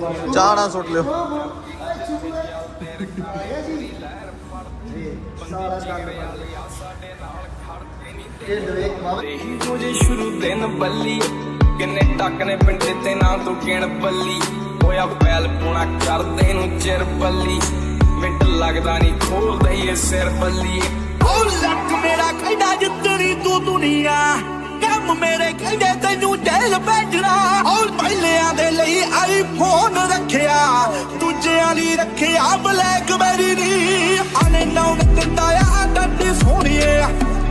चाह ना सुट लो। मुझे शुरू दिन बल्ली किन्ने टक ने पिंड ते ना तू गिण बल्ली होया पैल पुणा कर दे नु चिर बल्ली मिंट लगदा नहीं खोल दे ये सिर बल्ली ओ लक मेरा खैडा जितनी तू दुनिया कम मेरे खैडे तैनू जेल भेजना और पहिलियां दे लई आईफोन रखिया दूजियां ली रखिया ब्लैकबेरी नी आने नाउन दिंदा आ डड्डी सोहणीए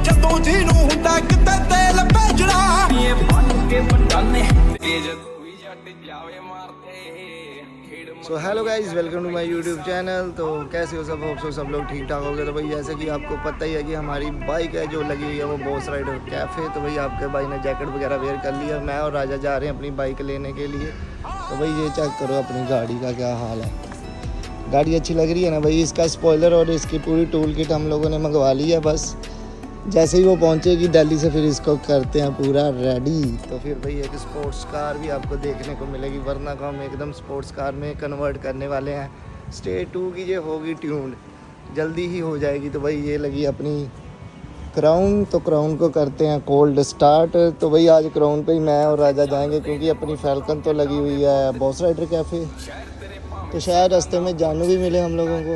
ਜਦੋਂ ਜਿਹਨੂੰ ਹੁੰਦਾ ਕਿਤੇ ਤੇਲ ਭੇਜਣਾ ਇਹ ਬਣ ਕੇ ਬੰਡਾਨੇ ਤੇਜ ਕੋਈ ਜੱਟ ਜਾਵੇ मारते। So hello guys, welcome to my YouTube channel. तो कैसे हो सब? होप सो सब लोग ठीक ठाक हो गए। तो भाई जैसे कि आपको पता ही है कि हमारी बाइक है जो लगी हुई है वो बॉस राइडर कैफ़े। तो भाई आपके भाई ने जैकेट वगैरह वेयर कर लिया। मैं और राजा जा रहे हैं अपनी बाइक लेने के लिए। तो भाई ये चेक करो अपनी गाड़ी का क्या हाल है। गाड़ी अच्छी लग रही है ना भाई। इसका स्पॉइलर और इसकी पूरी टूल किट हम लोगों ने मंगवा ली है। बस जैसे ही वो पहुंचेगी दिल्ली से फिर इसको करते हैं पूरा रेडी। तो फिर भाई एक स्पोर्ट्स कार भी आपको देखने को मिलेगी, वरना को हम एकदम स्पोर्ट्स कार में कन्वर्ट करने वाले हैं। स्टेज 2 की ये होगी ट्यून्ड, जल्दी ही हो जाएगी। तो भाई ये लगी अपनी क्राउन। तो क्राउन को करते हैं कोल्ड स्टार्ट। तो भाई आज क्राउन पे ही मैं और राजा जाएंगे क्योंकि अपनी फैल्कन तो लगी हुई है बॉस राइडर कैफ़े। तो शायद रास्ते में जानू भी मिले हम लोगों को।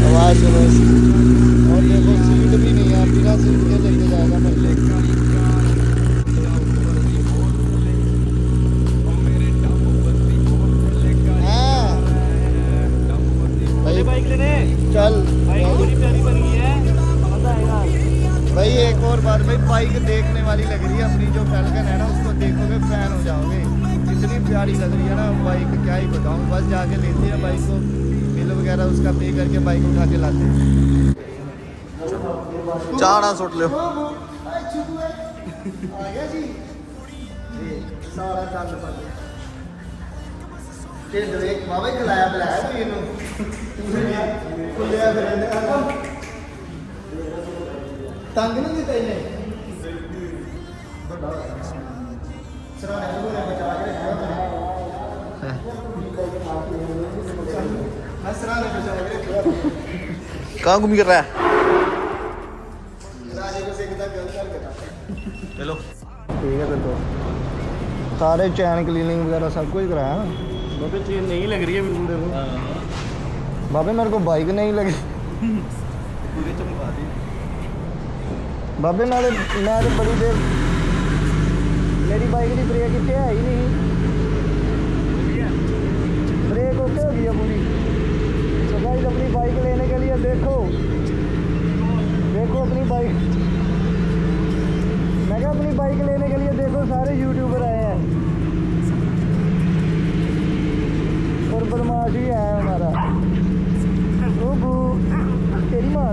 आवाज़ सुनो इसकी। और देखो सीट भी नहीं है, बिना सीट के लेके जाएगा पहले। बाइक लेने चल बाइक बड़ी प्यारी बन गई है, मजा आएगा भाई। एक और बात भाई, बाइक देखने वाली लग रही है अपनी जो फैल्कन है ना, उसको देखोगे फैन हो जाओगे। इतनी प्यारी लग रही है ना बाइक, क्या ही बताऊँ। बस जाके लेते हैं बाइक को, बिल वगैरह उसका पे करके बाइक उठा के लाते हैं। चाह ना सुट लो। तंग नहीं दिता इन्हें कहाँ घूम कर रहा है? चलो ठीक है। फिर तो सारे चैन क्लीनिंग वगैरह सब कुछ कराया ना। बाबे चेन नहीं लग रही है बिल्कुल। देखो बाबे मेरे को बाइक नहीं लगी। पूरे चमका दी बाबे नाले मैं तो बड़ी देर मेरी बाइक की ब्रेक इतने है ही नहीं। ब्रेक ओके हो गई है पूरी। तो गाइस अपनी बाइक लेने के लिए देखो अपनी बाइक। मैं क्या अपनी बाइक लेने के लिए देखो सारे यूट्यूबर आए हैं और बदमाश भी है हमारा। तेरी माँ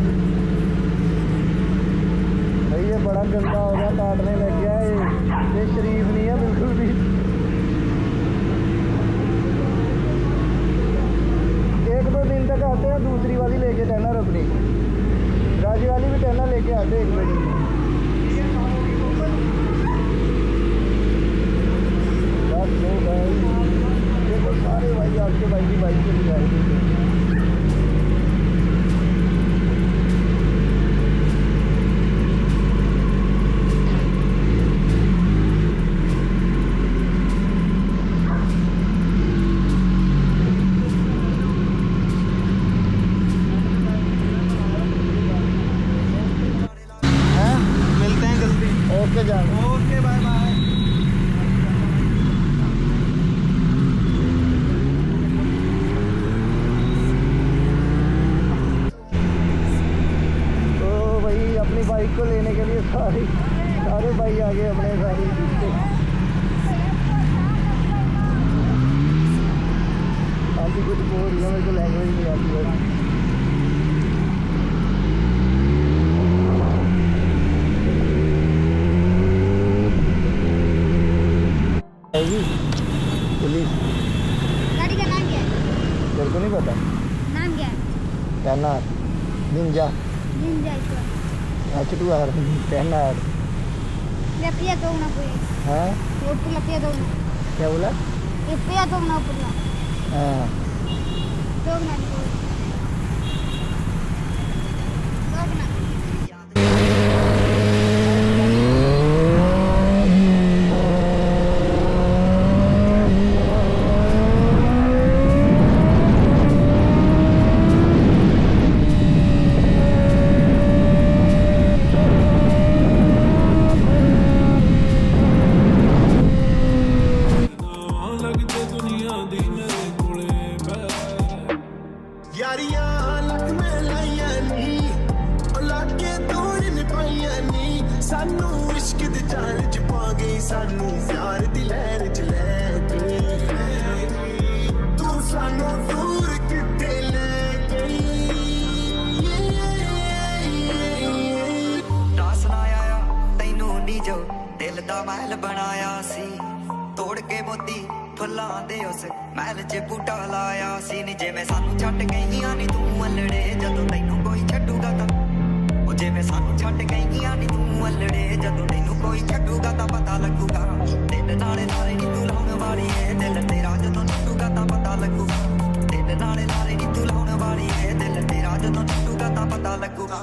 भाई ये बड़ा गंदा हो गया, काटने लग गया है। ये शरीफ नहीं है बिल्कुल भी। एक दो दिन तक आते हैं, दूसरी वाली लेके टहनर अपनी राजी वाली भी टहनर लेके आते एक बड़ी। देखो सारे भाई आपके भाई की बाइक चली जाएगी। मिलते हैं जल्दी। ओके जाओ। Okay bye bye. तो भाई अपनी बाइक को लेने के लिए सारे भाई आ गए अपने सारे। आती कुछ बोल रही है, मेरे को लैंग्वेज नहीं आती है। पुलिस गाड़ी का नाम क्या है? तेरे को नहीं पता? नाम क्या है? कहना निंजा निंजा itu. H2R कहना Lapia daw na po eh. हाँ Huwag po lapia daw na. क्या बोला? इप्पिया तो ना पुला हाँ तो ना यारियां लख में लाइयां नी लाके दूर निभाइयां नी सानू इश्क दी जान च पा गई सानू प्यार दी लहर च ले गई तू सानू दूर किते ले गई दास ना आया तैनू नी जो दिल दा महल बनाया सी तोड़ के मोती फुल्लां दे उस महल च बूटा लाया सी नी जिवें सानू छड्ड गईयां नी तू अल्लड़े जदों तैनू कोई छड्डूगा तां ओ जिवें सानू छड्ड गईयां नी तू अल्लड़े जदों तैनू कोई छड्डूगा तां पता लगूगा दिल नाले नाले नी तू लाउण वाली ए दिल तेरा जदों टुੱਟੂਗਾ तां पता लगूगा दिल नाले नाले नी तू लाउण वाली ए दिल तेरा जदों टुੱਟੂਗਾ तां पता लगूगा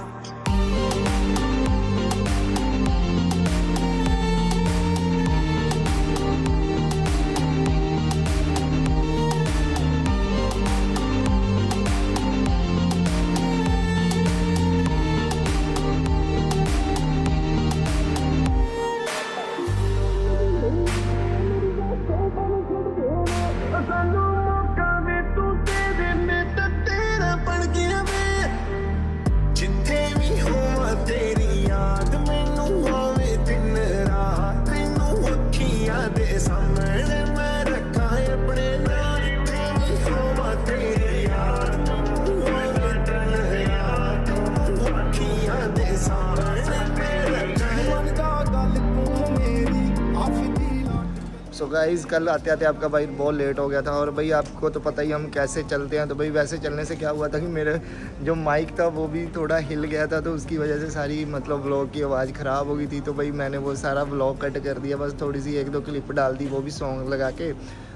सो गाइस कल आते आते आपका भाई बहुत लेट हो गया था और भाई आपको तो पता ही हम कैसे चलते हैं। तो भाई वैसे चलने से क्या हुआ था कि मेरे जो माइक था वो भी थोड़ा हिल गया था, तो उसकी वजह से सारी मतलब व्लॉग की आवाज़ ख़राब हो गई थी। तो भाई मैंने वो सारा व्लॉग कट कर दिया, बस थोड़ी सी 1-2 क्लिप डाल दी, वो भी सॉन्ग लगा के।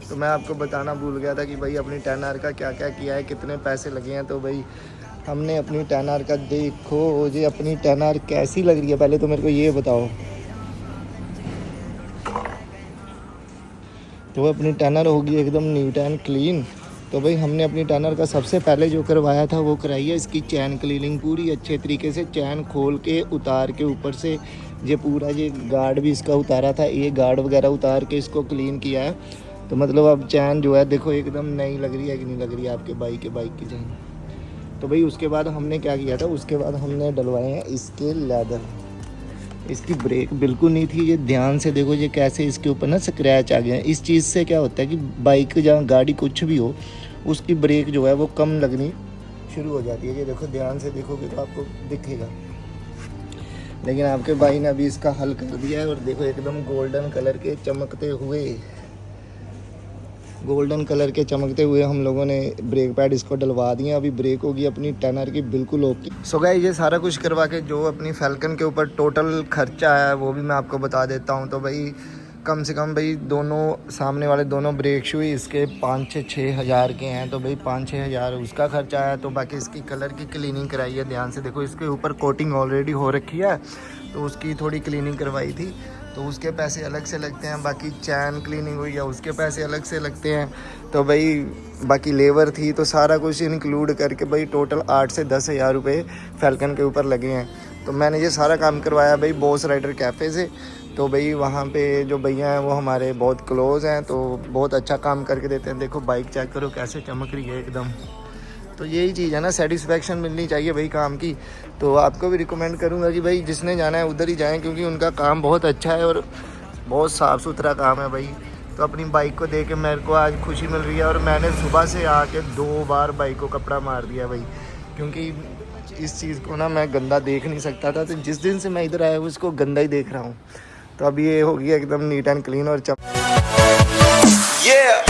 तो मैं आपको बताना भूल गया था कि भाई अपनी 10R का क्या क्या किया है, कितने पैसे लगे हैं। तो भाई हमने अपनी 10R का देखो जी, अपनी 10R कैसी लग रही है पहले तो मेरे को ये बताओ। तो अपनी 10R होगी एकदम नीट एंड क्लीन। तो भाई हमने अपनी 10R का सबसे पहले जो करवाया था वो कराई है इसकी चैन क्लीनिंग, पूरी अच्छे तरीके से चैन खोल के उतार के ऊपर से ये पूरा ये गार्ड भी इसका उतारा था, ये गार्ड वगैरह उतार के इसको क्लीन किया है। तो मतलब अब चैन जो है देखो एकदम नई लग रही है कि नहीं लग रही है आपके बाइक की चैन। तो भाई उसके बाद हमने क्या किया था, उसके बाद हमने डलवाए हैं इसके लेदर। इसकी ब्रेक बिल्कुल नहीं थी, ये ध्यान से देखो ये कैसे इसके ऊपर ना स्क्रैच आ गए हैं। इस चीज़ से क्या होता है कि बाइक जहाँ गाड़ी कुछ भी हो उसकी ब्रेक जो है वो कम लगनी शुरू हो जाती है। ये देखो ध्यान से देखोगे तो आपको दिखेगा। लेकिन आपके भाई ने अभी इसका हल कर दिया है और देखो एकदम गोल्डन कलर के चमकते हुए हम लोगों ने ब्रेक पैड इसको डलवा दिए। अभी ब्रेक होगी अपनी 10R की बिल्कुल ओके। सो गाइस ये सारा कुछ करवा के जो अपनी फैल्कन के ऊपर टोटल खर्चा है वो भी मैं आपको बता देता हूँ। तो भाई कम से कम भाई दोनों सामने वाले दोनों ब्रेक शू इसके 5-6 हज़ार के हैं। तो भाई 5-6 हज़ार उसका खर्चा है। तो बाकी इसकी कलर की क्लीनिंग कराई है, ध्यान से देखो इसके ऊपर कोटिंग ऑलरेडी हो रखी है तो उसकी थोड़ी क्लीनिंग करवाई थी, तो उसके पैसे अलग से लगते हैं। बाकी चैन क्लीनिंग हुई है उसके पैसे अलग से लगते हैं। तो भाई बाकी लेबर थी, तो सारा कुछ इंक्लूड करके भाई टोटल 8 से 10 हज़ार रुपये फैल्कन के ऊपर लगे हैं। तो मैंने ये सारा काम करवाया भाई बॉस राइडर कैफ़े से। तो भाई वहाँ पे जो भैया हैं वो हमारे बहुत क्लोज़ हैं, तो बहुत अच्छा काम करके देते हैं। देखो बाइक चेक करो कैसे चमक रही है एकदम। तो यही चीज़ है ना, सेटिस्फेक्शन मिलनी चाहिए भाई काम की। तो आपको भी रिकमेंड करूँगा कि भाई जिसने जाना है उधर ही जाएं, क्योंकि उनका काम बहुत अच्छा है और बहुत साफ़ सुथरा काम है भाई। तो अपनी बाइक को देख के मेरे को आज खुशी मिल रही है और मैंने सुबह से आके 2 बार बाइक को कपड़ा मार दिया भाई, क्योंकि इस चीज़ को ना मैं गंदा देख नहीं सकता था। तो जिस दिन से मैं इधर आया हूँ इसको गंदा ही देख रहा हूँ। तो अभी ये हो गया एकदम नीट एंड क्लीन और Yeah.